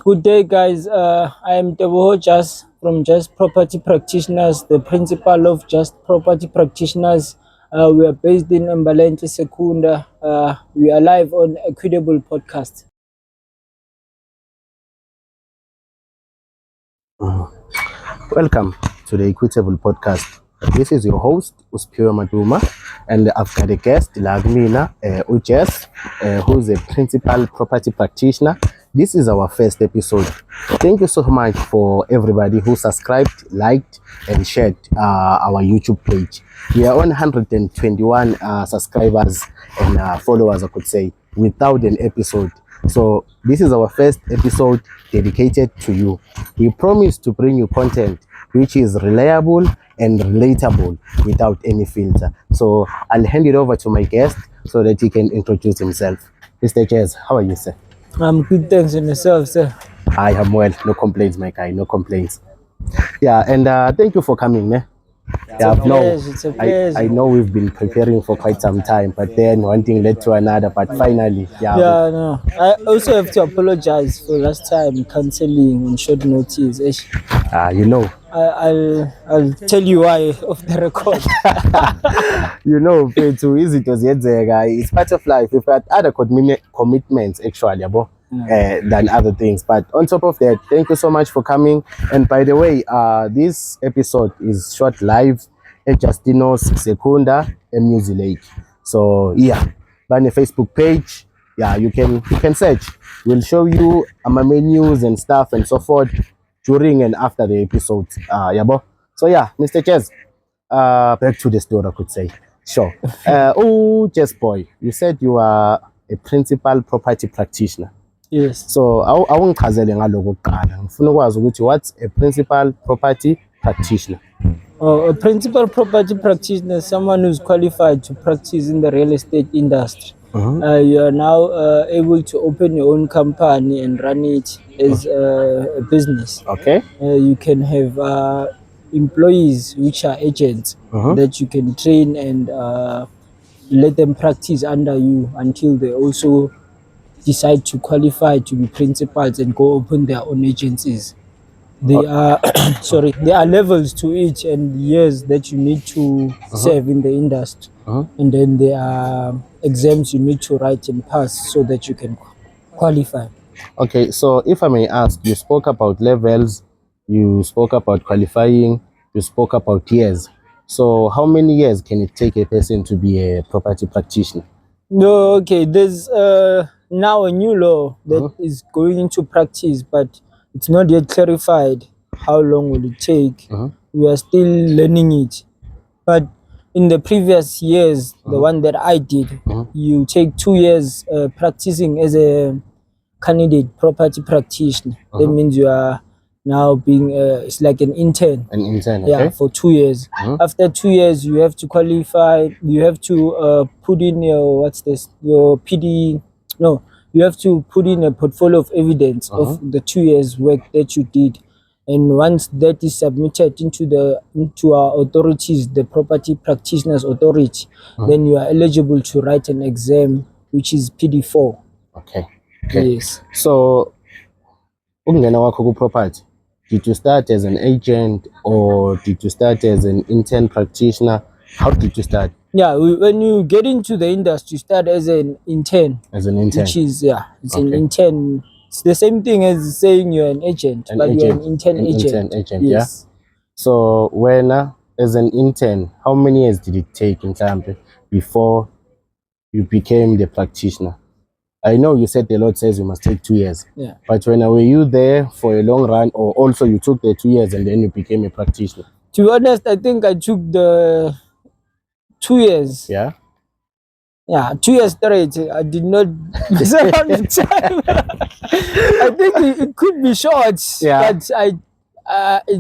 Good day, guys. I am Tebogo Jas from Just Property Practitioners, the principal of Just Property Practitioners. We are based in Mbalente Secunda. We are live on Equitable Podcast. Welcome to the Equitable Podcast. This is your host, Uspiro Maduma, and I've got a guest, Lagmina Ujas, who's a principal property practitioner. This is our first episode. Thank you so much for everybody who subscribed, liked, and shared our YouTube page. We are on 121 subscribers and followers, I could say, without an episode. So this is our first episode dedicated to you. We promise to bring you content which is reliable and relatable without any filter. So I'll hand it over to my guest so that he can introduce himself. Mr. Jas, how are you, sir? I'm good, thanks on yourself, sir. I am well. No complaints, my guy. No complaints. Yeah, and thank you for coming, man. It's a pleasure. I know we've been preparing for quite some time, but then one thing led to another. But finally, No. I also have to apologize for last time cancelling on short notice. you know, I'll tell you why off the record. Pethu, izinto ziyenzeka. It's part of life. We've got other commitments actually, than other things. But on top of that, thank you so much for coming. And by the way, this episode is shot live at Justino's Secunda and Music Lake. So yeah, on the Facebook page, you can search. We'll show you my menus and stuff and so forth during and after the episodes. So yeah, Mr. Jas, back to the story, I could say. Sure. Jas boy, you said you are a principal property practitioner. Yes. So awungichazele ngaloko kuqala. Ngifuna ukwazi ukuthi what's a principal property practitioner? A principal property practitioner is someone who's qualified to practice in the real estate industry. You are now able to open your own company and run it as a business. Okay. You can have employees which are agents that you can train and let them practice under you until they also decide to qualify to be principals and go open their own agencies. There are there are levels to each and years that you need to serve in the industry, and then there are exams you need to write and pass so that you can qualify. Okay, so if I may ask, you spoke about levels, you spoke about qualifying, you spoke about years. So how many years can it take a person to be a property practitioner? No, okay, there's now a new law that is going into practice, but it's not yet clarified how long will it take. We are still learning it. But in the previous years, the one that I did, you take 2 years practicing as a candidate property practitioner. That means you are now being it's like an intern. An intern, Yeah, okay. for 2 years. After 2 years, you have to qualify. You have to put in your your PD. No, you have to put in a portfolio of evidence of the 2 years work that you did. And once that is submitted into our authorities, the Property Practitioners Authority, then you are eligible to write an exam, which is PD4. Okay. Yes. So, ukungena kwakho ku-property, did you start as an agent or did you start as an intern practitioner? How did you start? Yeah, when you get into the industry, you start as an intern. As an intern? Which is, an intern. It's the same thing as saying you're an agent, you're an intern agent. Yes. Yeah. So when, as an intern, how many years did it take in time before you became the practitioner? I know you said the Lord says you must take 2 years. Yeah. But when were you there for a long run, or also you took the 2 years and then you became a practitioner? To be honest, I think I took the 2 years. Yeah. Yeah, 2 years straight. I did not miss around the time. I think it could be short, but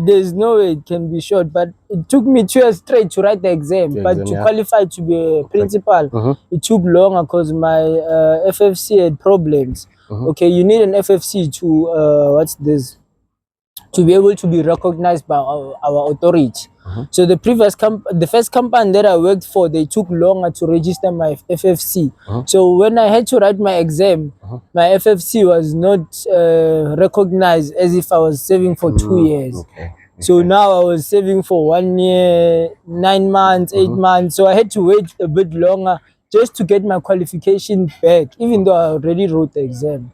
there's no way it can be short. But it took me 2 years straight to write the exam. But to qualify to be a principal, it took longer because my FFC had problems. Okay, you need an FFC to to be able to be recognized by our authority. So the first company that I worked for, they took longer to register my FFC. So when I had to write my exam, my FFC was not recognized as if I was serving for 2 years. Okay. So now I was serving for 1 year, 9 months, 8 months. So I had to wait a bit longer just to get my qualification back, even though I already wrote the exam.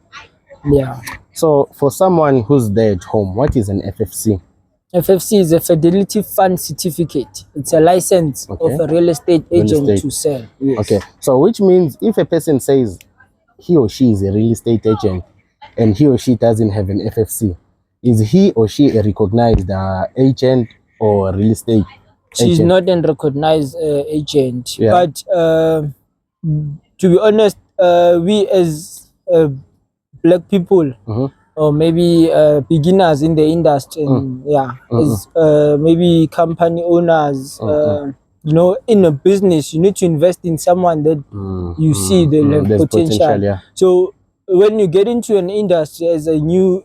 Yeah. So for someone who's there at home, what is an FFC? FFC is a Fidelity Fund Certificate. It's a license of a real estate agent to sell. Yes. Okay. So which means if a person says he or she is a real estate agent and he or she doesn't have an FFC, is he or she a recognized agent or real estate She's agent? not a recognized agent. Yeah. But to be honest, we as black people, or maybe beginners in the industry, as maybe company owners, you know, in a business, you need to invest in someone that you see they have potential. Yeah. So when you get into an industry as a new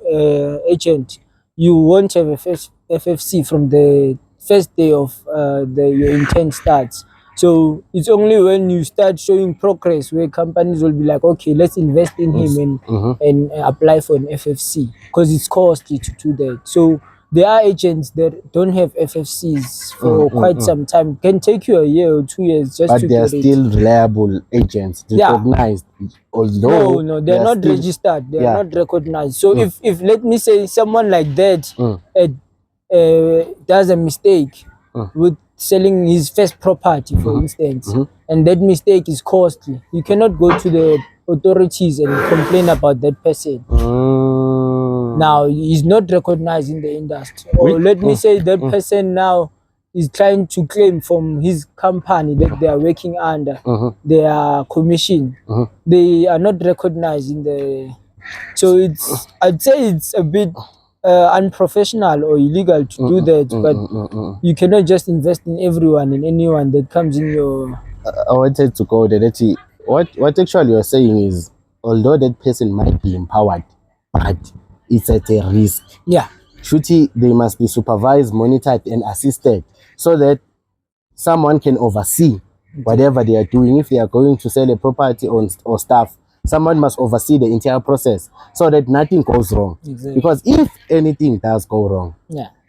agent, you won't have a FFC from the first day of your intern starts. So it's only when you start showing progress where companies will be like, okay, let's invest in him and apply for an FFC, because it's costly to do that. So there are agents that don't have FFCs for quite some time. It can take you a year or 2 years just to But they are get still reliable agents, recognized. Although no, they're not still registered. They're not recognized. So if let me say someone like that does a mistake with selling his first property, for instance, and that mistake is costly, you cannot go to the authorities and complain about that person. Now he's not recognized in the industry. Or let me say that person now is trying to claim from his company that they are working under their commission. They are not recognized in the. So I'd say it's a bit unprofessional or illegal to do that, but you cannot just invest in everyone and anyone that comes in your. I wanted to go there. What actually you're saying is, although that person might be empowered, but it's at a risk. Yeah. They must be supervised, monitored, and assisted so that someone can oversee whatever they are doing. If they are going to sell a property or stuff, someone must oversee the entire process so that nothing goes wrong. Exactly. Because if anything does go wrong,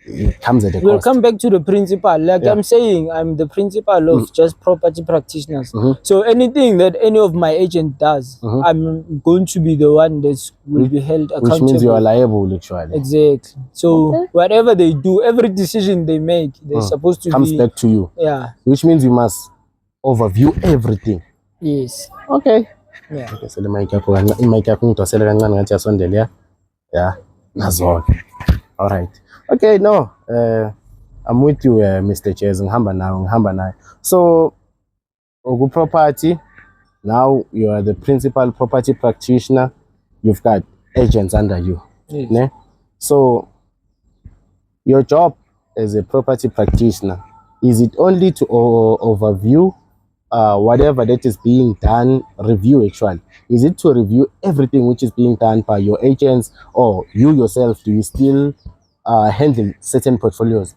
it comes at a cost. We'll come back to the principal. Like I'm saying, I'm the principal of just property practitioners. So anything that any of my agent does, I'm going to be the one that will be held accountable. Which means you are liable, actually. Exactly. So whatever they do, every decision they make, they're supposed to comes back to you. Yeah. Which means you must overview everything. Yes. Okay. Yeah. Okay, so the mic ngidosele kancane ngathi yasondela. Yeah. Nazona. All right. Okay, no. I'm with you, Mr. Jas. Ngihamba nayo. So, Ogu Property, now you are the principal property practitioner. You've got agents under you. Yes. Ne? So, your job as a property practitioner, is it only to overview whatever that is being done, review actually? Is it to review everything which is being done by your agents, or you yourself, do you still handle certain portfolios?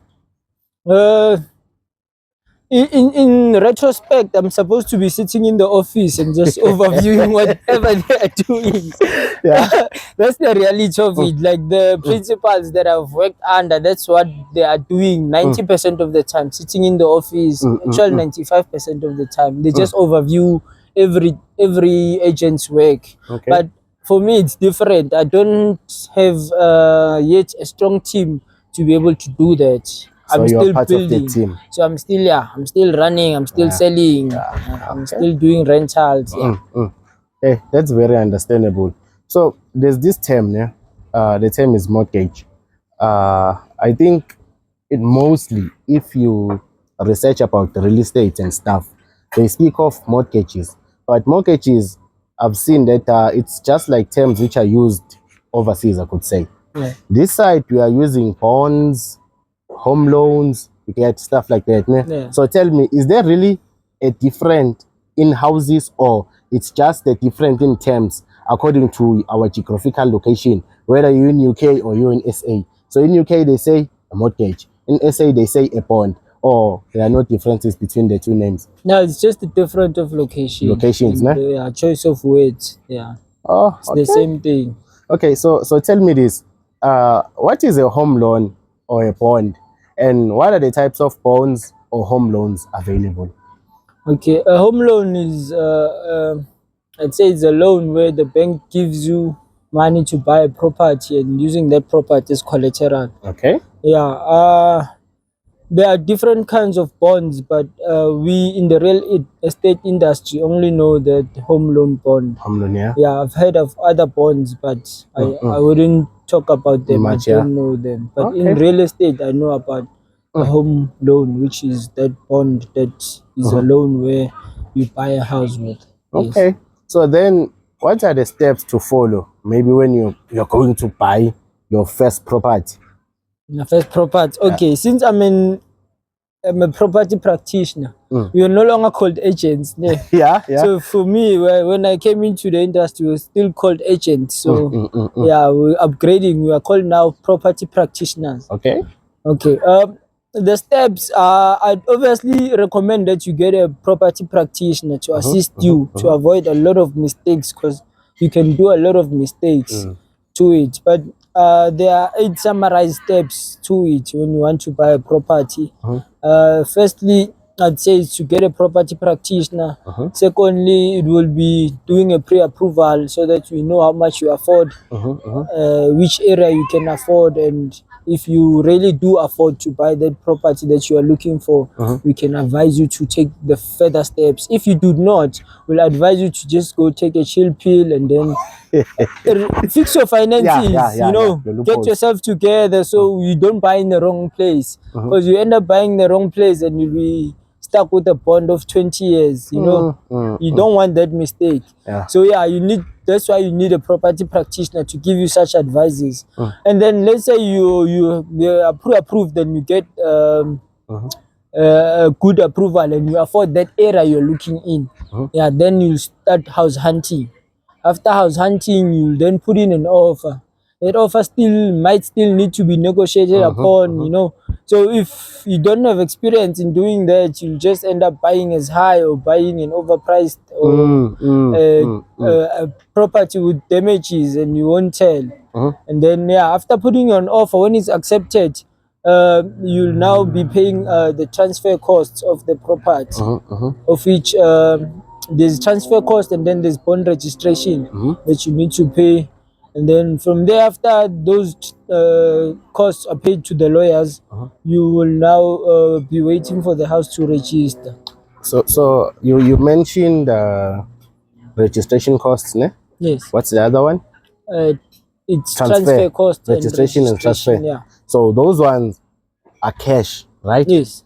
In retrospect, I'm supposed to be sitting in the office and just overviewing whatever they are doing. Yeah. That's the reality of it. Like the principals that I've worked under, that's what they are doing 90% of the time, sitting in the office. Actually, 95% of the time, they just overview every agent's work. Okay. But for me, it's different. I don't have yet a strong team to be able to do that. So I'm you're still part building. of the team. So I'm still running, I'm still selling, I'm still doing rentals. Hey, that's very understandable. So there's this term, the term is mortgage. I think it mostly, if you research about the real estate and stuff, they speak of mortgages. But mortgages, I've seen that it's just like terms which are used overseas, I could say. This side, we are using bonds, home loans, you get stuff like that. So tell me, is there really a different in houses, or it's just a different in terms according to our geographical location, whether you're in UK or you're in SA? So in UK they say a mortgage. In SA they say a bond. Or there are no differences between the two names. No, it's just a different of Locations, ne? the choice of words. Yeah, Oh, it's the same thing. Okay, so tell me this. What is a home loan or a bond? And what are the types of bonds or home loans available? Okay, a home loan is, I'd say it's a loan where the bank gives you money to buy a property and using that property as collateral. Okay. Yeah, there are different kinds of bonds, but we in the real estate industry only know that home loan bond. Home loan, yeah. Yeah, I've heard of other bonds, but I wouldn't talk about them. Much, I don't know them. But in Okay. real estate, I know about a home loan, which is that bond that is a loan where you buy a house with. Yes. Okay. So then, what are the steps to follow? Maybe when you're going to buy your first property. The first property. Okay, since I'm a property practitioner, we are no longer called agents. Yeah. Yeah. So for me, when I came into the industry, we were still called agents. So yeah, we're upgrading. We are called now property practitioners. Okay. Okay. The steps are, I'd obviously recommend that you get a property practitioner to assist you to avoid a lot of mistakes, because you can do a lot of mistakes to it. But there are 8 summarized steps to it when you want to buy a property. Firstly, I'd say is to get a property practitioner. Secondly, it will be doing a pre-approval so that we know how much you afford, which area you can afford, and if you really do afford to buy that property that you are looking for, we can advise you to take the further steps. If you do not, we'll advise you to just go take a chill pill and then fix your finances. Get yourself together so you don't buy in the wrong place, because you end up buying the wrong place and you'll be stuck with a bond of 20 years. You don't want that mistake. So yeah, that's why you need a property practitioner to give you such advices. And then let's say you are pre-approved and you get a good approval and you afford that area you're looking in. Yeah, then you'll start house hunting. After house hunting, you'll then put in an offer. That offer might still need to be negotiated upon. So if you don't have experience in doing that, you'll just end up buying as high or buying an overpriced a property with damages, and you won't tell. And then after putting an offer, when it's accepted, you'll now be paying the transfer costs of the property, of which there's transfer cost and then there's bond registration that you need to pay. And then from there, after those costs are paid to the lawyers, you will now be waiting for the house to register. So you mentioned registration costs, ne? Yes. What's the other one? It's transfer cost, registration and transfer. Yeah. So those ones are cash, right? Yes.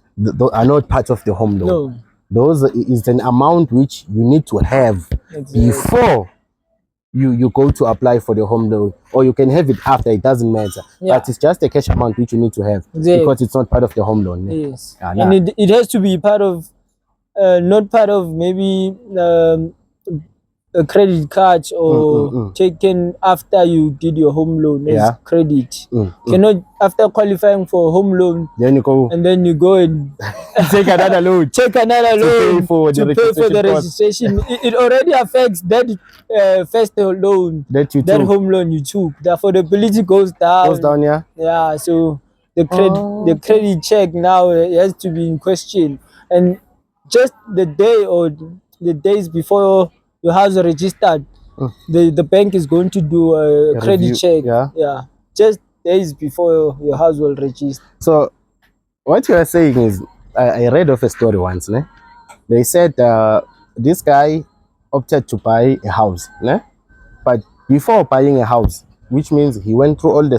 Are not part of the home loan. No. Those is an amount which you need to have before you go to apply for the home loan, or you can have it after. It doesn't matter. But it's just a cash amount which you need to have because it's not part of the home loan. Yes. And it has to be part of, not part of maybe a credit card or taken after you did your home loan as credit. Cannot, after qualifying for a home loan, then you go and then you go and take another loan. Take another loan to pay for the registration. It already affects that first loan, that home loan you took. The affordability goes down. Goes down, yeah. Yeah, so the credit check now has to be in question. And just the day or the days before your house is registered, the bank is going to do a credit check. Yeah, just days before your house will register. So what you are saying is, I read of a story once, ne? They said this guy opted to buy a house, ne? But before buying a house, which means he went through all the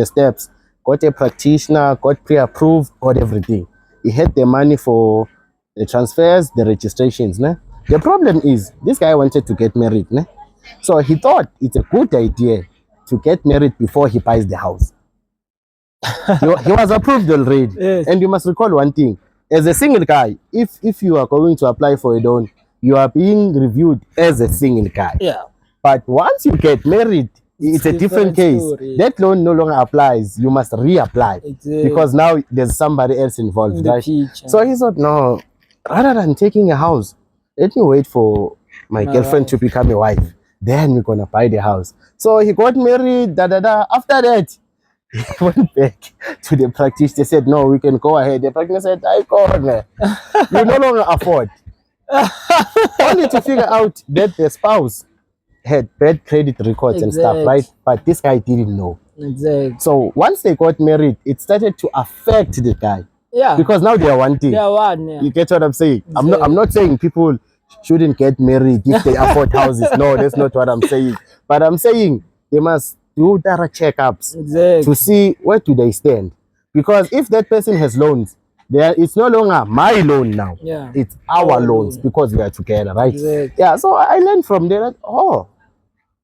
steps, got a practitioner, got pre-approved, got everything. He had the money for the transfers, the registrations, ne? The problem is, this guy wanted to get married, ne? So he thought it's a good idea to get married before he buys the house. he was approved already. Yes. And you must recall one thing. As a single guy, if you are going to apply for a loan, you are being reviewed as a single guy. Yeah. But once you get married, it's a different case. Story. That loan no longer applies. You must reapply because now there's somebody else involved, in right? Picture. So he thought, no, rather than taking a house, let me wait for my girlfriend to become a wife. Then we're gonna buy the house. So he got married. After that, he went back to the practitioner. They said, no, we can go ahead. The practitioner said, I can't. You no longer afford. Only to figure out that the spouse had bad credit records and stuff, right? But this guy didn't know. Exactly. So once they got married, it started to affect the guy. Yeah. Because now they are one thing. They are one. Yeah. You get what I'm saying? I'm not saying people shouldn't get married if they afford houses. No, that's not what I'm saying. But I'm saying they must do thorough checkups to see where do they stand. Because if that person has loans, it's no longer my loan now. Yeah. It's our loans because we are together, right? Yeah. So I learned from there that, oh,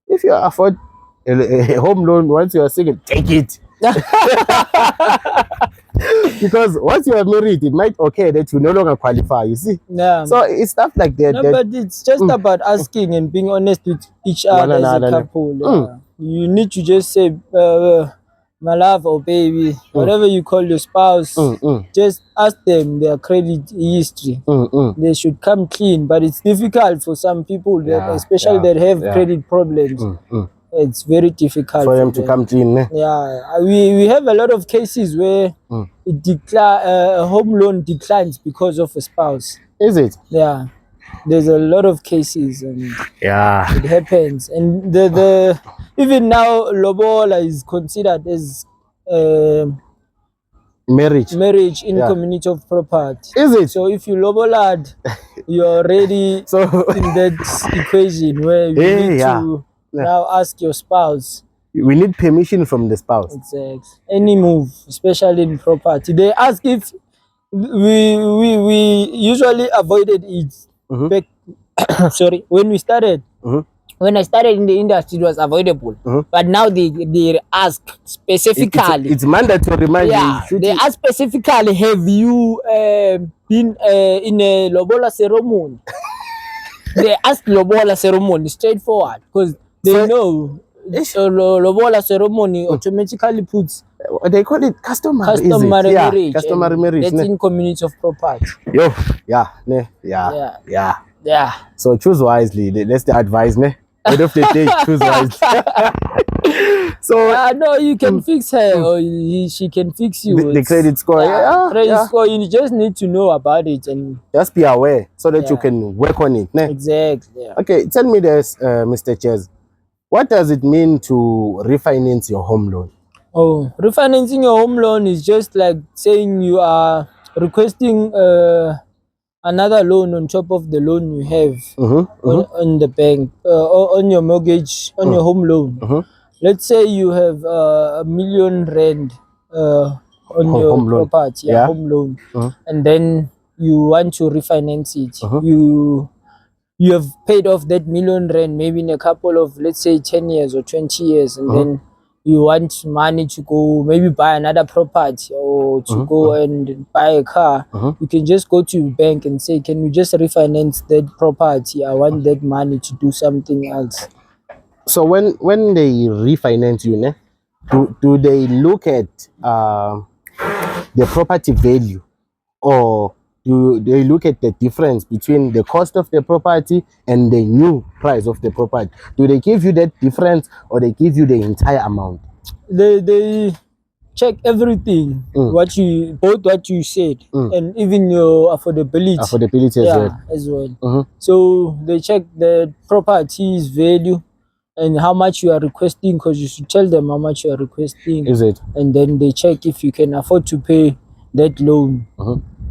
if you afford a home loan once you are single, take it. Because once you are married, it might occur that you no longer qualify, you see? Yeah. So it's stuff like that. No, but it's just about asking and being honest with each other as a couple. You need to just say, my love or baby, whatever you call your spouse, just ask them their credit history. They should come clean, but it's difficult for some people, especially that have credit problems. It's very difficult for them to come clean. Yeah, we have a lot of cases where a home loan declines because of a spouse. Is it? Yeah, there's a lot of cases, and it happens. And the even now Lobola is considered as marriage in community of property. Is it? So if you Lobolad, you're already in that equation where you need to now ask your spouse. We need permission from the spouse. Exactly. Any move, especially in property, they ask if we usually avoided it back. Sorry, when we started. When I started in the industry, it was avoidable. But now they ask specifically. It's mandatory. They ask specifically, have you been in a Lobola ceremony? They ask Lobola ceremony straightforward because they know Lobola ceremony automatically puts. They call it customary marriage. Customary marriage. That's in community of property. Yeah. So choose wisely. That's the advice, ne? End of the day, choose wisely. So no, you can fix her or she can fix you. The credit score. Credit score. You just need to know about it and just be aware so that you can work on it. Ne? Exactly. Yeah. Okay, tell me this, Mr. Jas. What does it mean to refinance your home loan? Oh, refinancing your home loan is just like saying you are requesting another loan on top of the loan you have on the bank, on your mortgage, on your home loan. Let's say you have R1 million on your home property, home loan, and then you want to refinance it. You have paid off that R1 million maybe in a couple of, let's say, 10 years or 20 years, and then you want money to go maybe buy another property or to go and buy a car. You can just go to your bank and say, can you just refinance that property? I want that money to do something else. So when they refinance you, do they look at the property value, or do they look at the difference between the cost of the property and the new price of the property? Do they give you that difference, or they give you the entire amount? They check everything, what you said, and even your affordability as well. So they check the property's value and how much you are requesting, because you should tell them how much you are requesting. Is it? And then they check if you can afford to pay that loan.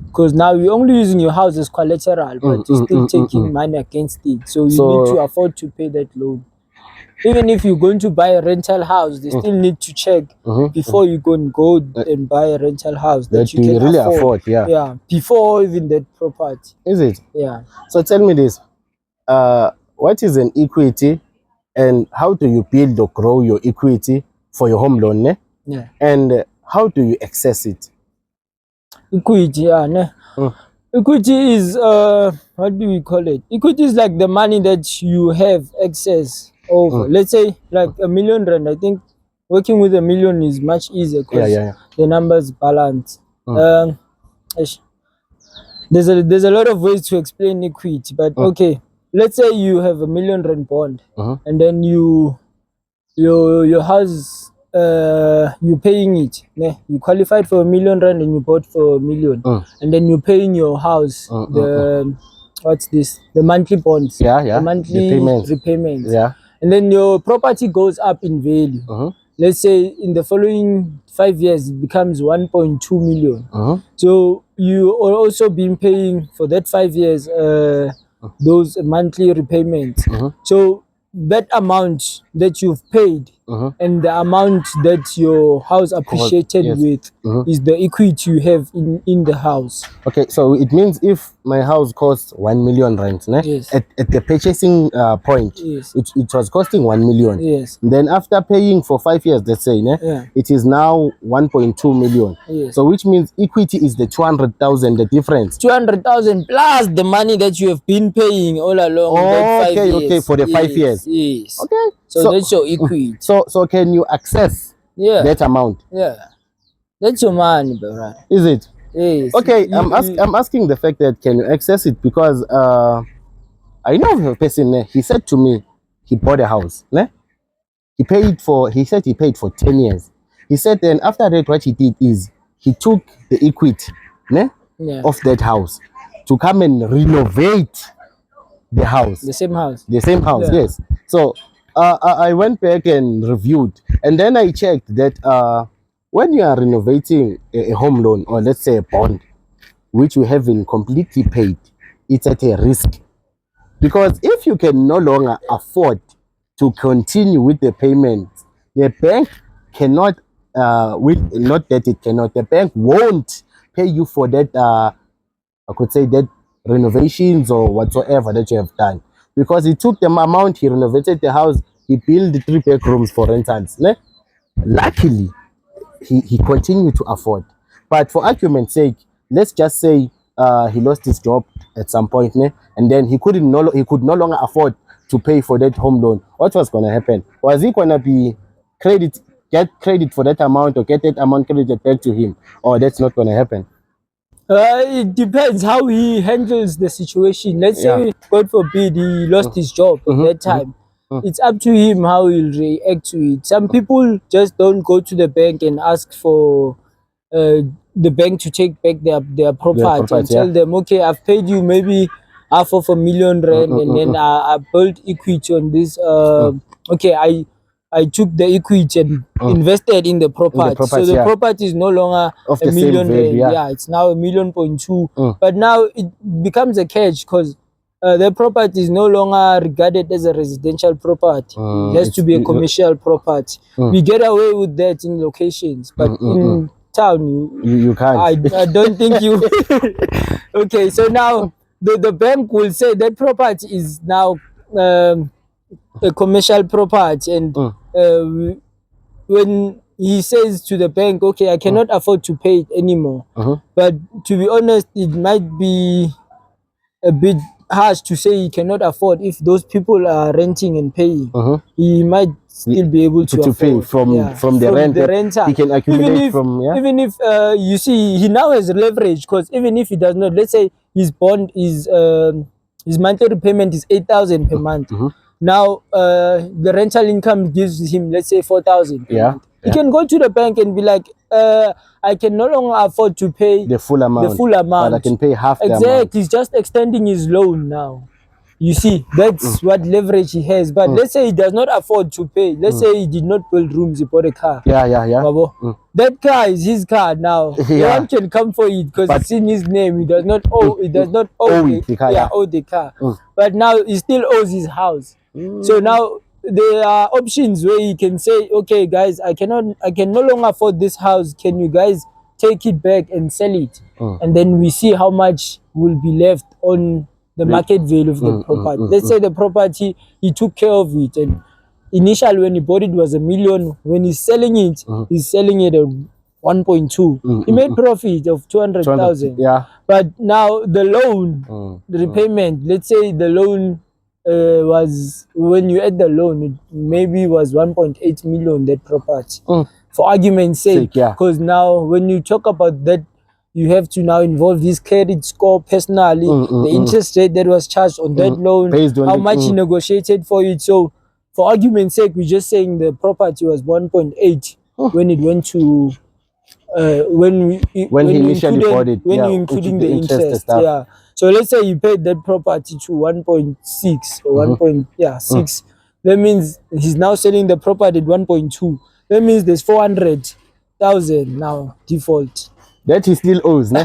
Because now you're only using your house as collateral, but you're still taking money against it. So you need to afford to pay that loan. Even if you're going to buy a rental house, they still need to check before you go and buy a rental house that you can really afford. Yeah, before even that property. Is it? Yeah. So tell me this, what is an equity, and how do you build or grow your equity for your home loan? Ne? Yeah. And how do you access it? Equity, equity is what do we call it? Equity is like the money that you have access over. Let's say like R1,000,000. I think working with R1,000,000 is much easier because the numbers balance. Ish. There's a lot of ways to explain equity, but okay. Let's say you have R1,000,000 bond, and then your house, you paying it. Yeah? You qualified for R1,000,000 and you bought for R1,000,000, and then you're paying your house the what's this? The monthly bonds. The monthly repayments. And then your property goes up in value. Let's say in the following 5 years it becomes 1.2 million. So you are also been paying for that 5 years those monthly repayments. So that amount that you've paid and the amount that your house appreciated with is the equity you have in the house. Okay, so it means if my house costs 1 million rent, at the purchasing point, it was costing 1 million. Then after paying for 5 years, let's say, it is now 1.2 million. So which means equity is the 200,000, the difference. 200,000 plus the money that you have been paying all along. That 5 years. Okay, for the 5 years. Okay. So that's your equity. So can you access that amount? That's your money, bro. Is it? Yes. Okay, I'm asking the fact that can you access it because I know a person. He said to me, he bought a house. He said he paid for 10 years. He said then after that, what he did is he took the equity of that house to come and renovate the house. The same house. The same house, yes. So I went back and reviewed, and then I checked that when you are renovating a home loan, or let's say a bond, which you haven't completely paid, it's at a risk. Because if you can no longer afford to continue with the payments, the bank cannot, the bank won't pay you for that, I could say that renovations or whatsoever that you have done. Because he took the amount, he renovated the house, he built 3 bedrooms for rentals. Luckily, he continued to afford. But for argument's sake, let's just say he lost his job at some point, and then he could no longer afford to pay for that home loan. What was going to happen? Was he going to be get credit for that amount, or get that amount credited back to him? Or that's not going to happen? It depends how he handles the situation. Let's say, God forbid, he lost his job at that time. It's up to him how he'll react to it. Some people just don't go to the bank and ask for the bank to take back their property and tell them, okay, I've paid you maybe half of R1,000,000 and then I built equity on this. Okay, I took the equity and invested in the property. So the property is no longer of R1,000,000. It's now R1,200,000. But now it becomes a catch because the property is no longer regarded as a residential property. It has to be a commercial property. We get away with that in locations, but in town you can't. I don't think you. Okay, so now the bank will say that property is now a commercial property, and when he says to the bank, okay, I cannot afford to pay it anymore, but to be honest, it might be a bit harsh to say he cannot afford. If those people are renting and paying, he might still be able to pay from the renter. He can accumulate even if you see, he now has leverage, because even if he does not, let's say his bond is his monthly repayment is 8,000 per month. Now the rental income gives him, let's say, 4,000 per month. He can go to the bank and be like, I can no longer afford to pay the full amount, but I can pay half the amount. Exactly, he's just extending his loan now. You see, that's what leverage he has. But let's say he does not afford to pay. Let's say he did not build rooms, he bought a car. That car is his car now. No one can come for it because it's in his name. He does not owe. He does not owe the car. But now he still owes his house. So now there are options where he can say, okay, guys, I can no longer afford this house. Can you guys take it back and sell it? And then we see how much will be left on the market value of the property. Let's say the property, he took care of it, and initially when he bought it was $1,000,000. When he's selling it, he's selling it at 1.2. He made profit of 200,000. But now the loan, the repayment, let's say the loan was when you had the loan, it maybe was 1.8 million, that property. For argument's sake, because now when you talk about that, you have to now involve his credit score personally, the interest rate that was charged on that loan, how much he negotiated for it. So for argument's sake, we're just saying the property was 1.8 when it went to when he initially bought it, when you including the interest. Yeah. So let's say you paid that property to 1.6 or 1.6. That means he's now selling the property at 1.2. That means there's 400,000 now default. That he still owes, ne?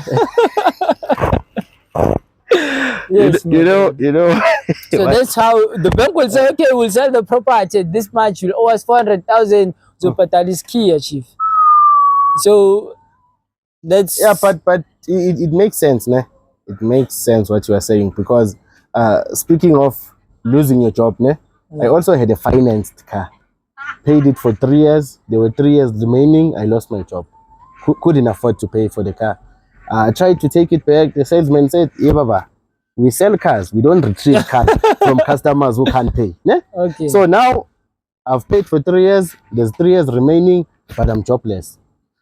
Yes, you know. So that's how the bank will say, okay, we'll sell the property at this much. You'll owe us 400,000. So that is key, chief. So that's but it makes sense, ne? It makes sense what you are saying, because speaking of losing your job, ne? I also had a financed car. Paid it for 3 years. There were 3 years remaining. I lost my job. Couldn't afford to pay for the car. I tried to take it back. The salesman said, "Yeah, Baba, we sell cars. We don't retrieve cars from customers who can't pay." Ne? okay. So now I've paid for 3 years. There's 3 years remaining, but I'm jobless.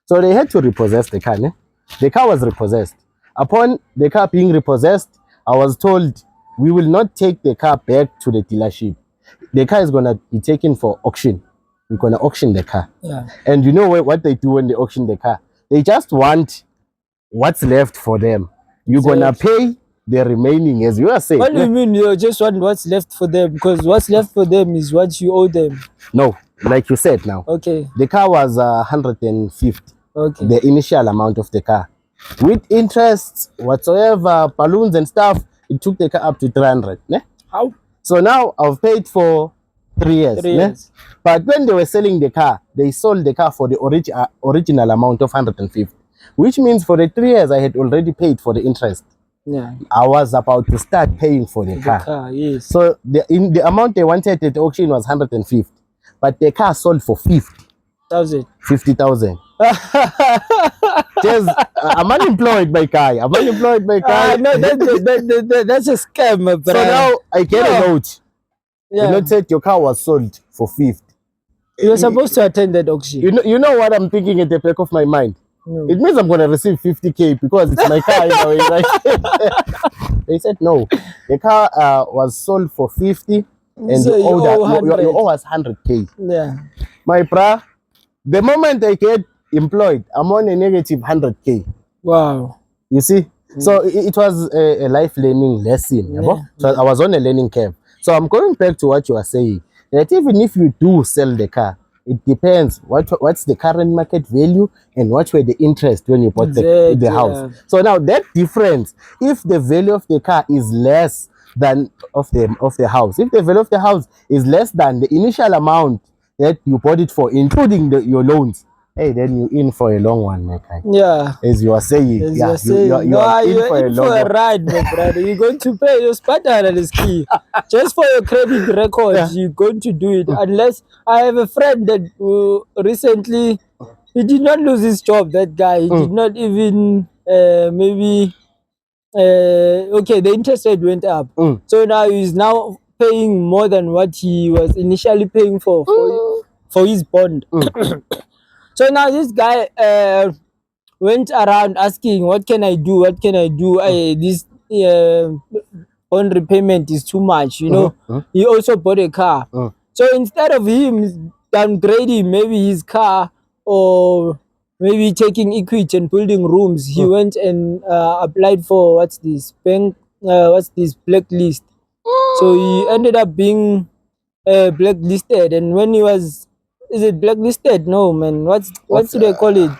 So they had to repossess the car. Ne? The car was repossessed. Upon the car being repossessed, I was told, we will not take the car back to the dealership. The car is going to be taken for auction. We're going to auction the car. Yeah. And you know what they do when they auction the car? They just want what's left for them. You're going to pay the remaining, as you are saying. What do you mean you just want what's left for them? Because what's left for them is what you owe them. No, like you said now. Okay. The car was 150. Okay. The initial amount of the car. With interest, whatsoever, balloons and stuff, it took the car up to 300. Ne? How? So now I've paid for 3 years. 3 years. Ne? But when they were selling the car, they sold the car for the original amount of 150. Which means for the 3 years, I had already paid for the interest. Yeah. I was about to start paying for the car. Yes. So the amount they wanted at the auction was 150. But the car sold for 50,000. Just, I'm unemployed, my guy. No, that's a scam, my brother. So now I get a note. Yeah. The note said your car was sold for 50. You're supposed to attend that auction. You know what I'm thinking at the back of my mind? No. It means I'm going to receive 50K because it's my car. Right? They said no. The car was sold for 50 and so you owe us 100K. Yeah. My bra, the moment I get employed, I'm on a negative 100K. Wow. You see? So it was a life learning lesson. So I was on a learning curve. So I'm going back to what you are saying. That even if you do sell the car, it depends what's the current market value and what were the interest when you bought the house. So now that difference, if the value of the car is less than of the house, if the value of the house is less than the initial amount that you bought it for, including your loans, hey, then you're in for a long one, my guy. Yeah. As you are saying, you're in for a ride, my brother. You're going to pay your spadana is key. Just for your credit records, you're going to do it. Unless I have a friend that recently, he did not lose his job, that guy. He did not even, maybe, okay, the interest rate went up. So now he's now paying more than what he was initially paying for his bond. So now this guy went around asking, what can I do? What can I do? This bond repayment is too much, you know. He also bought a car. So instead of him downgrading maybe his car or maybe taking equity and building rooms, he went and applied for blacklist. So he ended up being blacklisted, and when he was, is it blacklisted? No, man. What do they call it?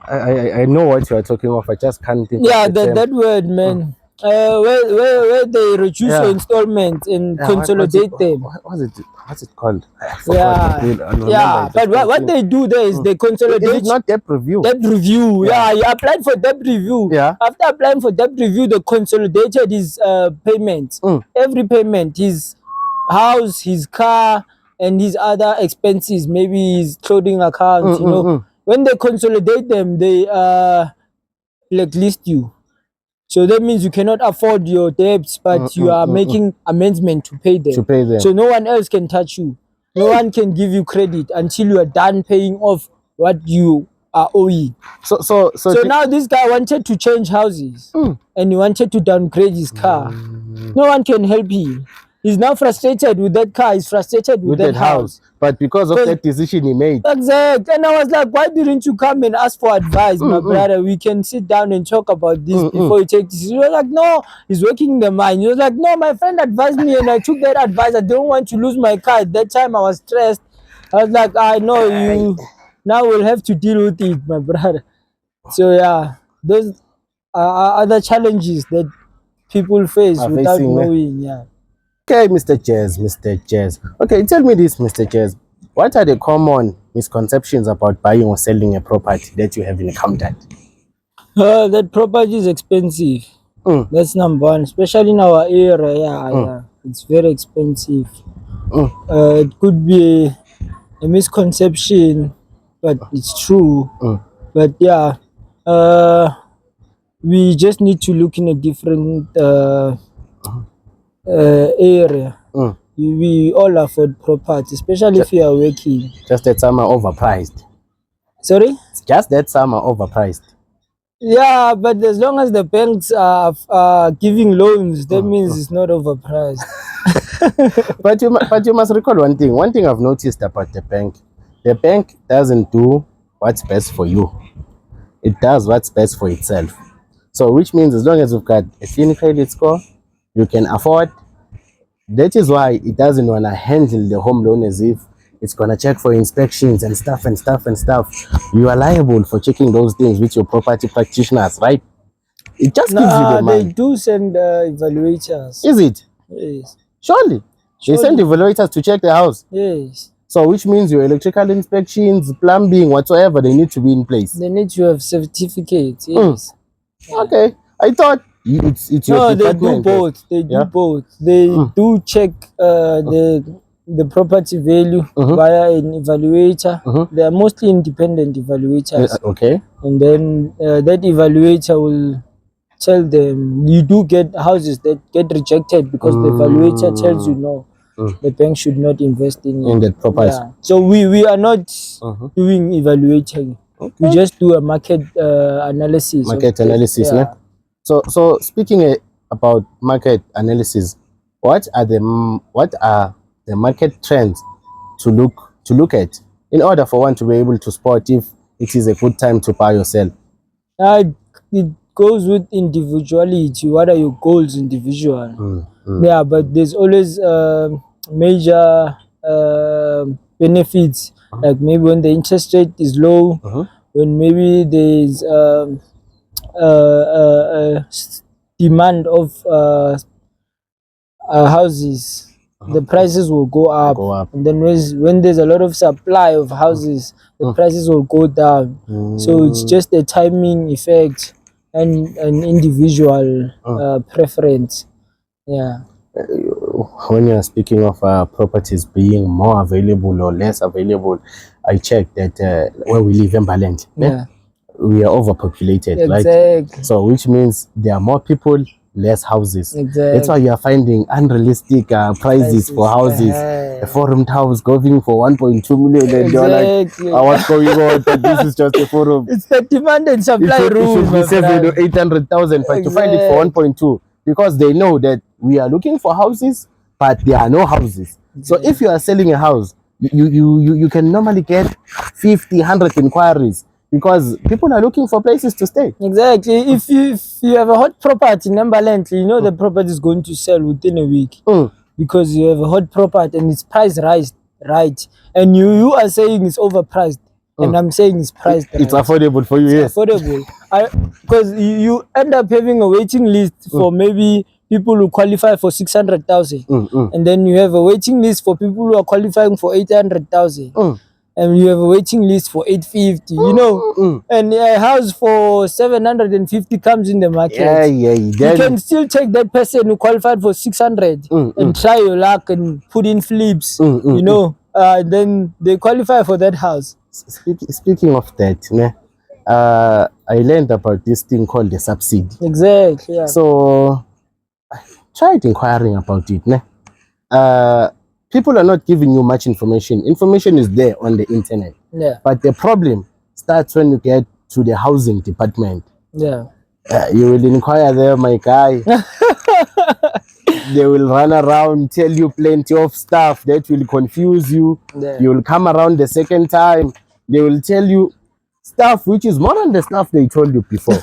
I know what you are talking of. I just can't think. Yeah, that word, man. Where they reduce your installments and consolidate them. What's it called? But what they do there is they consolidate. Is it not debt review? Debt review. Yeah, you applied for debt review. Yeah. After applying for debt review, they consolidated his payments. Every payment, his house, his car, and his other expenses, maybe his clothing accounts, you know. When they consolidate them, they blacklist you. So that means you cannot afford your debts, but you are making amendment to pay them. To pay them. So no one else can touch you. No one can give you credit until you are done paying off what you are owing. So now this guy wanted to change houses and he wanted to downgrade his car. No one can help him. He's now frustrated with that car. He's frustrated with that house. But because of that decision he made. Exactly. And I was like, why didn't you come and ask for advice, my brother? We can sit down and talk about this before you take decision. He was like, no, he's working in the mine. He was like, no, my friend advised me and I took that advice. I don't want to lose my car. At that time I was stressed. I was like, I know you. Now we'll have to deal with it, my brother. So yeah, those are other challenges that people face without knowing. Yeah. Okay, Mr. Jas. Okay, tell me this, Mr. Jas. What are the common misconceptions about buying or selling a property that you have encountered? That property is expensive. That's number one, especially in our area. Yeah, it's very expensive. It could be a misconception, but it's true. But yeah, we just need to look in a different area. We all afford property, especially if you are working. Just that some are overpriced. Sorry? Just that some are overpriced. Yeah, but as long as the banks are giving loans, that means it's not overpriced. but you must recall one thing. One thing I've noticed about the bank doesn't do what's best for you. It does what's best for itself. So which means as long as you've got a clean credit score, you can afford. That is why it doesn't want to handle the home loan as if it's going to check for inspections and stuff. You are liable for checking those things with your property practitioners, right? It just gives you the money. They do send evaluators. Is it? Yes. Surely. They send evaluators to check the house. Yes. So which means your electrical inspections, plumbing, whatsoever, they need to be in place. They need to have certificates. Yes. Okay. I thought it's your department. They do both. They do check the property value via an evaluator. They are mostly independent evaluators. Okay. And then that evaluator will tell them you do get houses that get rejected because the evaluator tells you no. The bank should not invest in that property. Yeah. So we are not doing evaluating. Okay. We just do a market analysis. Yeah. So speaking about market analysis, what are the market trends to look at in order for one to be able to spot if it is a good time to buy or sell? It goes with individuality. What are your goals individual? Yeah, but there's always major benefits, like maybe when the interest rate is low, when maybe there's demand of houses, the prices will go up. And then when there's a lot of supply of houses, the prices will go down. So it's just a timing effect and an individual preference. Yeah. When you're speaking of properties being more available or less available, I checked that where we live in Balent, we are overpopulated, right? So which means there are more people, less houses. That's why you are finding unrealistic prices for houses. A forum house going for 1.2 million, and you're like, what's going on? But this is just a forum. It's the demand and supply rule. It should be 700,000 or 800,000, but to find it for 1.2, because they know that we are looking for houses, but there are no houses. So if you are selling a house, you can normally get 50, 100 inquiries, because people are looking for places to stay. Exactly. If you have a hot property in Numberland, you know the property is going to sell within a week, because you have a hot property and it's priced right, and you are saying it's overpriced, and I'm saying it's priced it's right. Affordable for you. It's affordable. Because you end up having a waiting list for maybe people who qualify for 600,000, and then you have a waiting list for people who are qualifying for 800,000. And you have a waiting list for 850, you know, and a house for 750 comes in the market. You can still take that person who qualified for 600 and try your luck and put in flips, you know, then they qualify for that house. Speaking of that, I learned about this thing called the subsidy. Exactly. Yeah. So tried inquiring about it. Ne? People are not giving you much information. Information is there on the internet. Yeah. But the problem starts when you get to the housing department. Yeah. You will inquire there, my guy. They will run around, tell you plenty of stuff that will confuse you. Yeah. You will come around the second time. They will tell you stuff which is more than the stuff they told you before.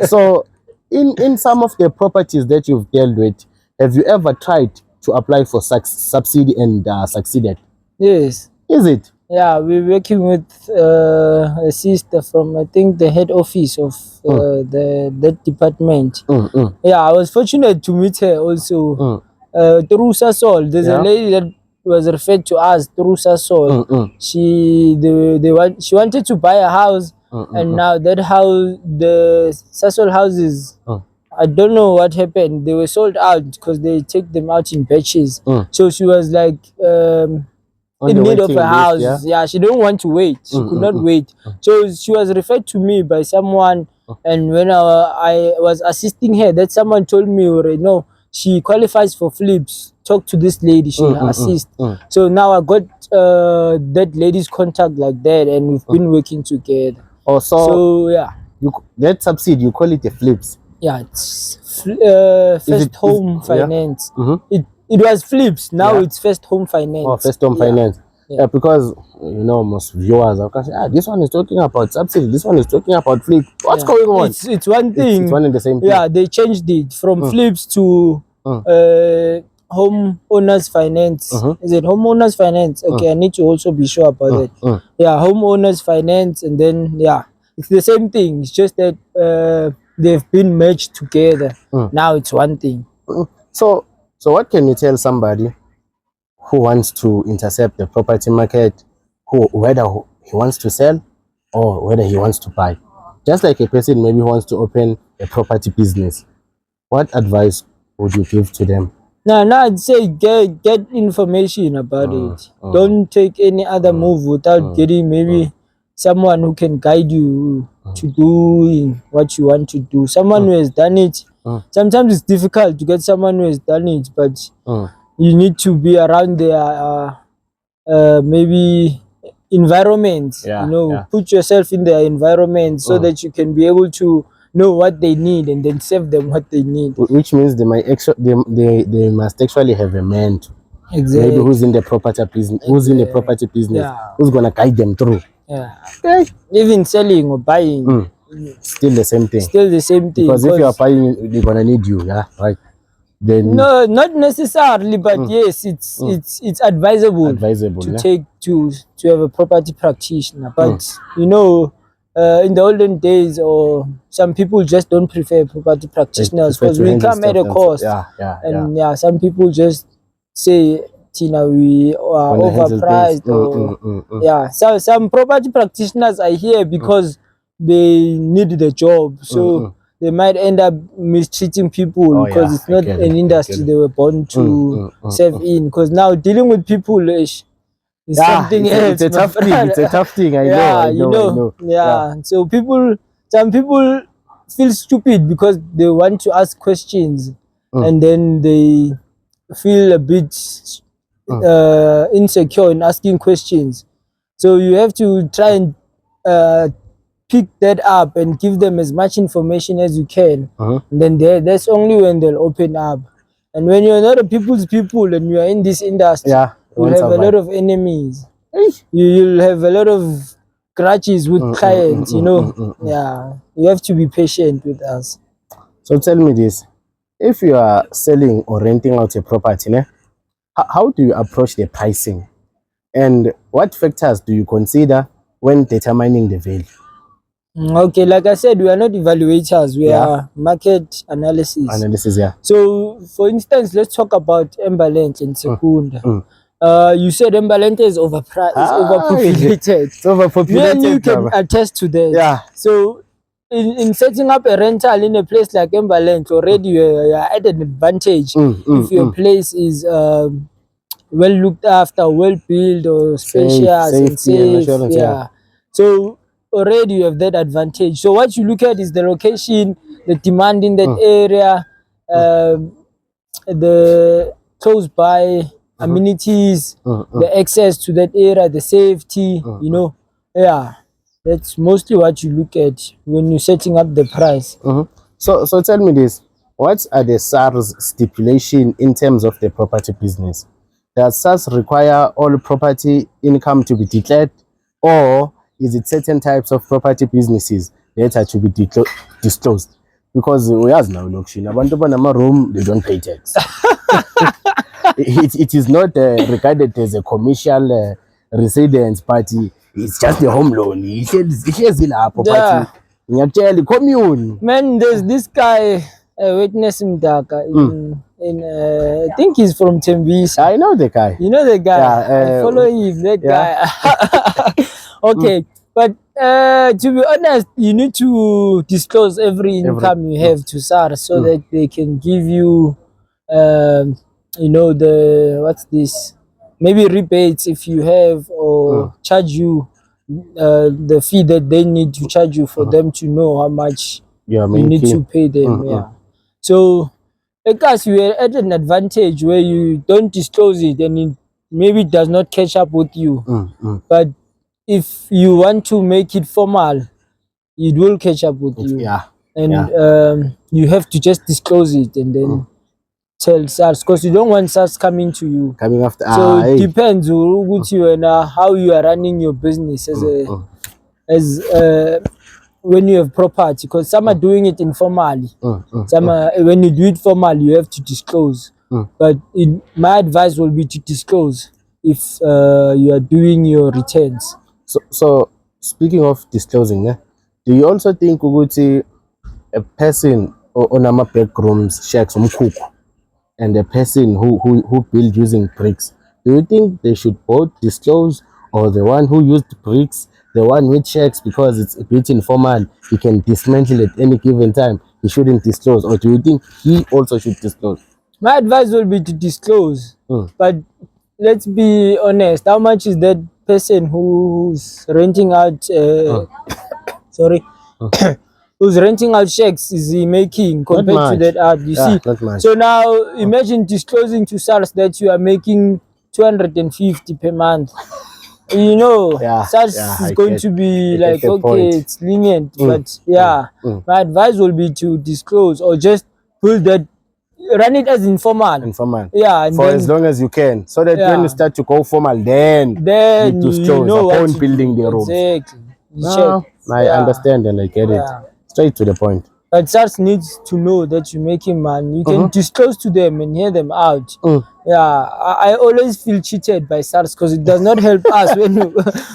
So in some of the properties that you've dealt with, have you ever tried to apply for subsidy and succeeded? Yes. Is it? Yeah, we're working with a sister from, I think, the head office of that department. Yeah, I was fortunate to meet her also through Sasol. There's a lady that was referred to us through Sasol. She wanted to buy a house, and now that house, the Sasol houses, I don't know what happened. They were sold out because they take them out in batches. So she was like in need of a house. Yeah, she didn't want to wait. She could not wait. So she was referred to me by someone, and when I was assisting her, that someone told me, no, she qualifies for flips. Talk to this lady, she assist. So now I got that lady's contact like that, and we've been working together. So yeah, that subsidy, you call it the flips. Yeah, it's first home finance. It was flips. Now it's first home finance. Oh, first home finance. Yeah, because most viewers are saying, this one is talking about subsidy, this one is talking about flip. What's going on? It's one thing. It's one and the same thing. Yeah, they changed it from flips to home owners finance. Is it home owners finance? Okay, I need to also be sure about it. Yeah, home owners finance, and then it's the same thing. It's just that they've been merged together. Now it's one thing. So what can you tell somebody who wants to intercept the property market, whether he wants to sell or whether he wants to buy? Just like a person maybe wants to open a property business, what advice would you give to them? No, I'd say get information about it. Don't take any other move without getting maybe someone who can guide you to doing what you want to do. Someone who has done it. Sometimes it's difficult to get someone who has done it, but you need to be around their maybe environment. Put yourself in their environment so that you can be able to know what they need and then serve them what they need. Which means they must actually have a mentor. Exactly. Maybe who's in the property business, who's gonna guide them through. Okay. Even selling or buying. Still the same thing. Still the same thing. Because if you are buying, they're gonna need you, right? Then no, not necessarily, but yes, it's advisable to have a property practitioner. But in the olden days, or some people just don't prefer property practitioners because we come at a cost. Some people just say, Tina, we are overpriced. So some property practitioners are here because they need the job. So they might end up mistreating people because it's not an industry they were born to serve in. Because now dealing with people is something else. It's a tough thing. It's a tough thing. I know. So some people feel stupid because they want to ask questions and then they feel a bit insecure in asking questions. So you have to try and pick that up and give them as much information as you can. And then that's only when they'll open up. And when you're not a people's people and you are in this industry, you'll have a lot of enemies. You'll have a lot of grudges with clients, you have to be patient with us. So tell me this, if you are selling or renting out a property, how do you approach the pricing? And what factors do you consider when determining the value? Okay, like I said, we are not evaluators, we are market analysis. So for instance, let's talk about Embalent and Secunda. You said Embalent is overpopulated. It's overpopulated. And you can attest to that. So in setting up a rental in a place like Embalent, already you are at an advantage if your place is well looked after, well built, or spacious and safe. So already you have that advantage. So what you look at is the location, the demand in that area, the close by amenities, the access to that area, the safety, you know. Yeah, that's mostly what you look at when you're setting up the price. So tell me this: what are the SARS stipulation in terms of the property business? Does SARS require all property income to be declared, or is it certain types of property businesses that are to be disclosed? Because we have now auction, abantu banama room, they don't pay tax. It is not regarded as a commercial residence, but it's just a home loan. Ihlezi lapho, Yeah. but ngiyakutshela commune. Man, there's this guy, Witness Mdaka, in I think he's from Tembisa. I know the guy. You know the guy? Yeah, I follow him, that guy. Okay, but to be honest, you need to disclose every income you have to SARS so that they can give you, you know, what's this? Maybe rebates if you have, or charge you the fee that they need to charge you for them to know how much you need to pay them. Yeah. So because you are at an advantage where you don't disclose it and maybe it does not catch up with you. But if you want to make it formal, it will catch up with you. Yeah. And you have to just disclose it and then tell SARS, because you don't want SARS coming to you. Coming after. So it depends with you and how you are running your business as when you have property, because some are doing it informally. Some are, when you do it formally, you have to disclose. But my advice will be to disclose if you are doing your returns. So speaking of disclosing, do you also think ukuthi a person on ama back rooms shacks umkhukhu and a person who build using bricks, do you think they should both disclose, or the one who used bricks, the one with shacks, because it's a bit informal, he can dismantle at any given time, he shouldn't disclose? Or do you think he also should disclose? My advice will be to disclose. But let's be honest, how much is that person who's renting out who's renting out shacks is he making compared to that ad? You see, so now imagine disclosing to SARS that you are making 250 per month. You know, SARS is going to be like, okay, it's lenient, but my advice will be to disclose, or just build that, run it as informal. Yeah, and for as long as you can, so that when you start to go formal, then you disclose, you know, upon building the rooms. Exactly. I understand and I get it. Straight to the point. But SARS needs to know that you're making money. You can disclose to them and hear them out. Yeah, I always feel cheated by SARS because it does not help us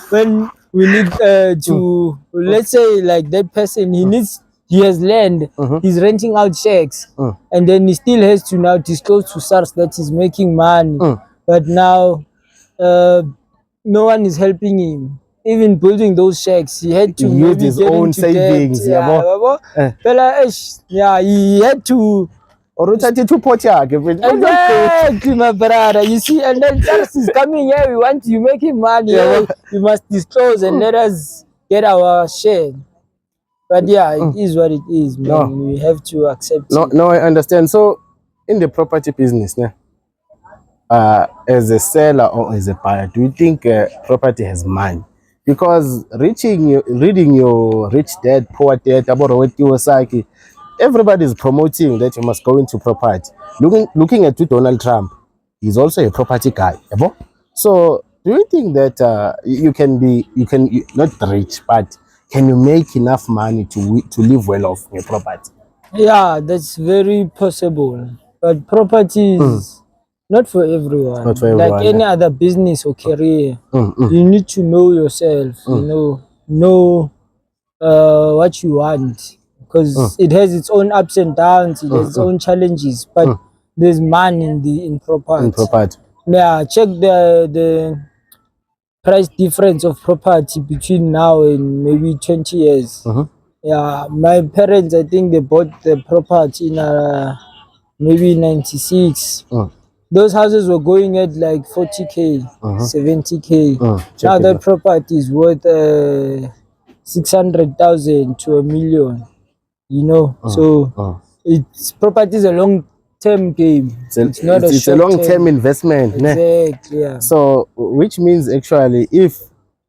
when we need to, let's say, like that person, he has land, he's renting out shacks, and then he still has to now disclose to SARS that he's making money. But now no one is helping him. Even building those shacks, he had to use his own savings. He had to. Exactly, my brother. You see, and then SARS is coming here. We want you making money. You must disclose and let us get our share. But it is what it is, man. We have to accept it. No, I understand. So, in the property business, as a seller or as a buyer, do you think property has money? Because reading your Rich Dad, Poor Dad, about what you were, everybody is promoting that you must go into property. Looking at Donald Trump, he's also a property guy. So, do you think that you can not rich, but can you make enough money to live well off your property? Yeah, that's very possible. But property is not for everyone. Not for everyone, like any other business or career. You need to know yourself. You know what you want, because it has its own ups and downs. It has its own challenges. But there's money in property. Yeah, check the price difference of property between now and maybe 20 years. Yeah, my parents, I think they bought the property in maybe 96. Those houses were going at like 40K, 70K. Now that property is worth 600,000 to a million. You know, so property is a long-term game. It's not a it's a short-term long-term investment. Exactly. Yeah. So, which means actually, if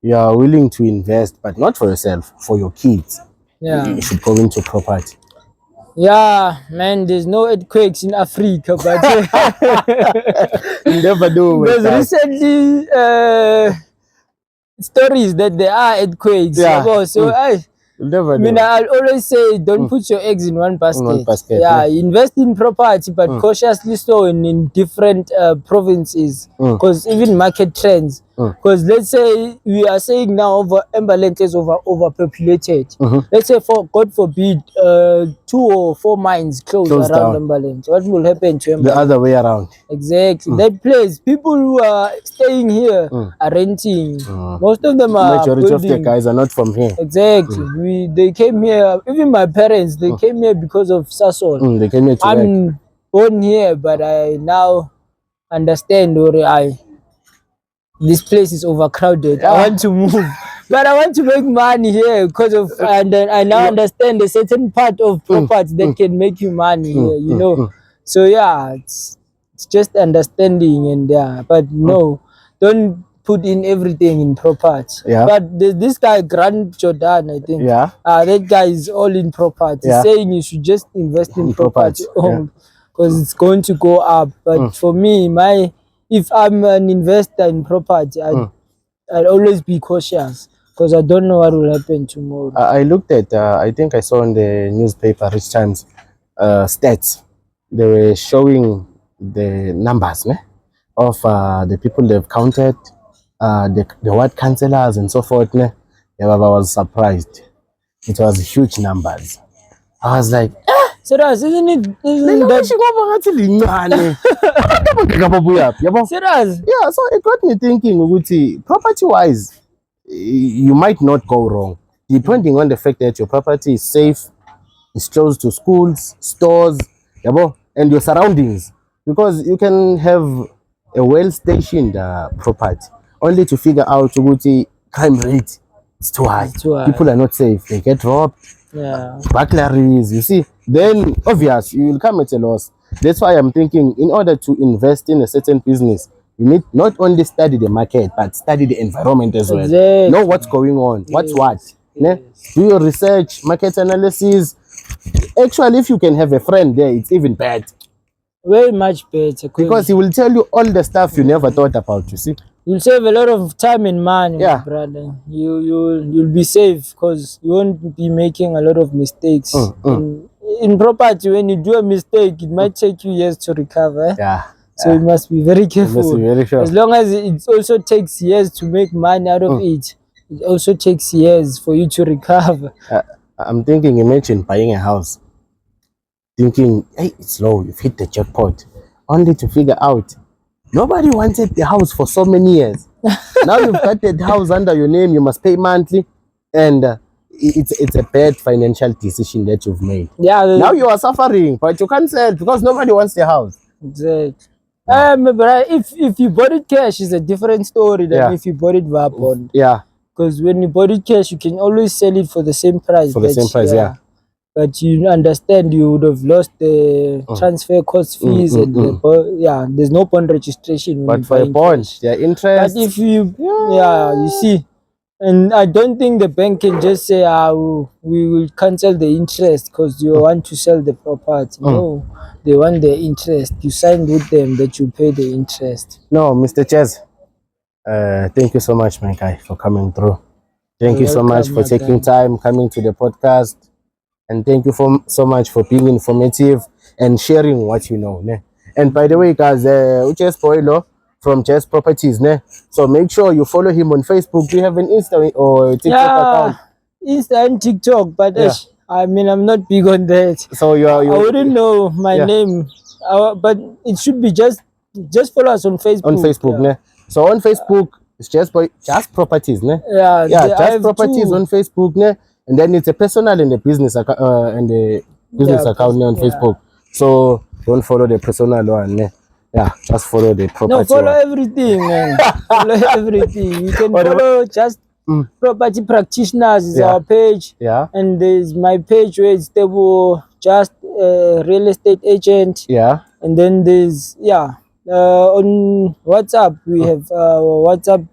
you are willing to invest, but not for yourself, for your kids, you should go into property. Yeah, man, there's no earthquakes in Africa, but You never know. there's recently stories that there are earthquakes. Yeah. So You never I mean, know. I'll always say don't put your eggs in one basket. one basket, Yeah, invest in property, but cautiously so in different provinces. Because even market trends. Because let's say we are saying now Embaland is overpopulated. Let's say, for God forbid, 2 or 4 mines close around Embaland. What will happen to Embaland? The other way around. Exactly. That place, people who are staying here are renting. Most of them are majority of the guys are not from here. Exactly. They came here. Even my parents, they came here because of Sasol. They came here to I'm born here, but I now understand, or this place is overcrowded. I want to move, but I want to make money here because of, and I now understand a certain part of property that can make you money here. You know, so yeah, it's just understanding, and but no, don't put in everything in property. But this guy Grant Jordan, I think, that guy is all in property. He's saying you should just invest in property because it's going to go up. But for me, if I'm an investor in property, I'll always be cautious because I don't know what will happen tomorrow. I looked at, I think I saw in the newspaper, Rich Times, stats. They were showing the numbers of the people they've counted, the ward councillors and so forth. I was surprised. It was huge numbers. I was like, serious, isn't it? Serious? Yeah, so it got me thinking, property-wise, you might not go wrong, depending on the fact that your property is safe, it's close to schools, stores, and your surroundings. Because you can have a well-stationed property, only to figure out crime rate is too high. People are not safe. They get robbed, burglaries, you see. Then, obvious, you will come at a loss. That's why I'm thinking, in order to invest in a certain business, you need not only study the market, but study the environment as well. Know what's going on, what's what. Do your research, market analysis. Actually, if you can have a friend there, it's even better. Very much better. Because he will tell you all the stuff you never thought about, you see. You'll save a lot of time and money, my brother. You'll be safe because you won't be making a lot of mistakes. In property, when you do a mistake, it might take you years to recover. So you must be very careful. You must be very sure. As long as it also takes years to make money out of it, it also takes years for you to recover. I'm thinking, imagine buying a house, thinking, hey, it's low, you've hit the jackpot, only to figure out nobody wanted the house for so many years. Now you've got that house under your name, you must pay monthly, and it's a bad financial decision that you've made. Now you are suffering, but you can't sell because nobody wants the house. Exactly. But if you bought it cash, it's a different story than if you bought it via bond. Because when you bought it cash, you can always sell it for the same price. But you understand you would have lost the transfer cost fees and there's no bond registration. But for a bond, their interest. But if you, you see, and I don't think the bank can just say, we will cancel the interest because you want to sell the property. No, they want the interest. You signed with them that you pay the interest. No, Mr. Jas, thank you so much, my guy, for coming through. Thank you so much for taking time coming to the podcast. And thank you so much for being informative and sharing what you know. And by the way, guys, Uches Poilo from Jas Properties. So make sure you follow him on Facebook. Do you have an Insta or TikTok account? Insta and TikTok, but I mean, I'm not big on that. So I wouldn't know my name, but it should be just follow us on Facebook. On Facebook, So on Facebook, it's Jas Properties, Jas Properties on Facebook, and then it's a personal and a business account account on Facebook. So don't follow the personal one, just follow the property. No, follow everything, man. Follow everything. You can follow just Property Practitioners is our page. Yeah. And there's my page where it's Tebogo Jas, real estate agent. Yeah. And then there's on WhatsApp we have WhatsApp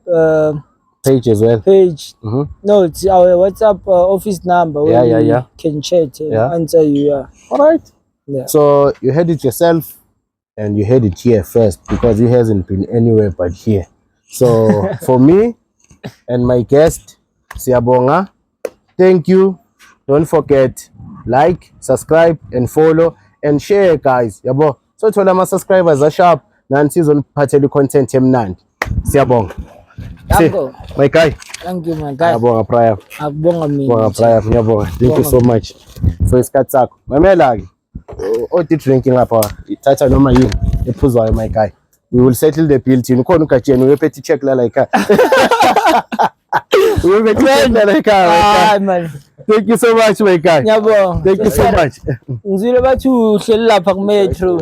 Page as well. page. No, it's our WhatsApp office number where you can chat and answer you. Yeah. All right. Yeah. So you heard it yourself, and you heard it here first because he hasn't been anywhere but here. So for me and my guest, Siyabonga, thank you. Don't forget, like, subscribe, and follow, and share, guys. Yabo. So to all my subscribers are sharp. Nancy on pateli content temnand. Siyabonga. My guy. Thank you, my guy. Yabonga prior. Thank you so much for his katsak. Mamela. Oh, the drinking up. Tata no my ipuzwa my guy. We will settle the bill. You know, we will pay check like we will pay check like man. Thank you so much, my guy. Thank you so much. Ngizwile bathi uhleli lapha ku metro.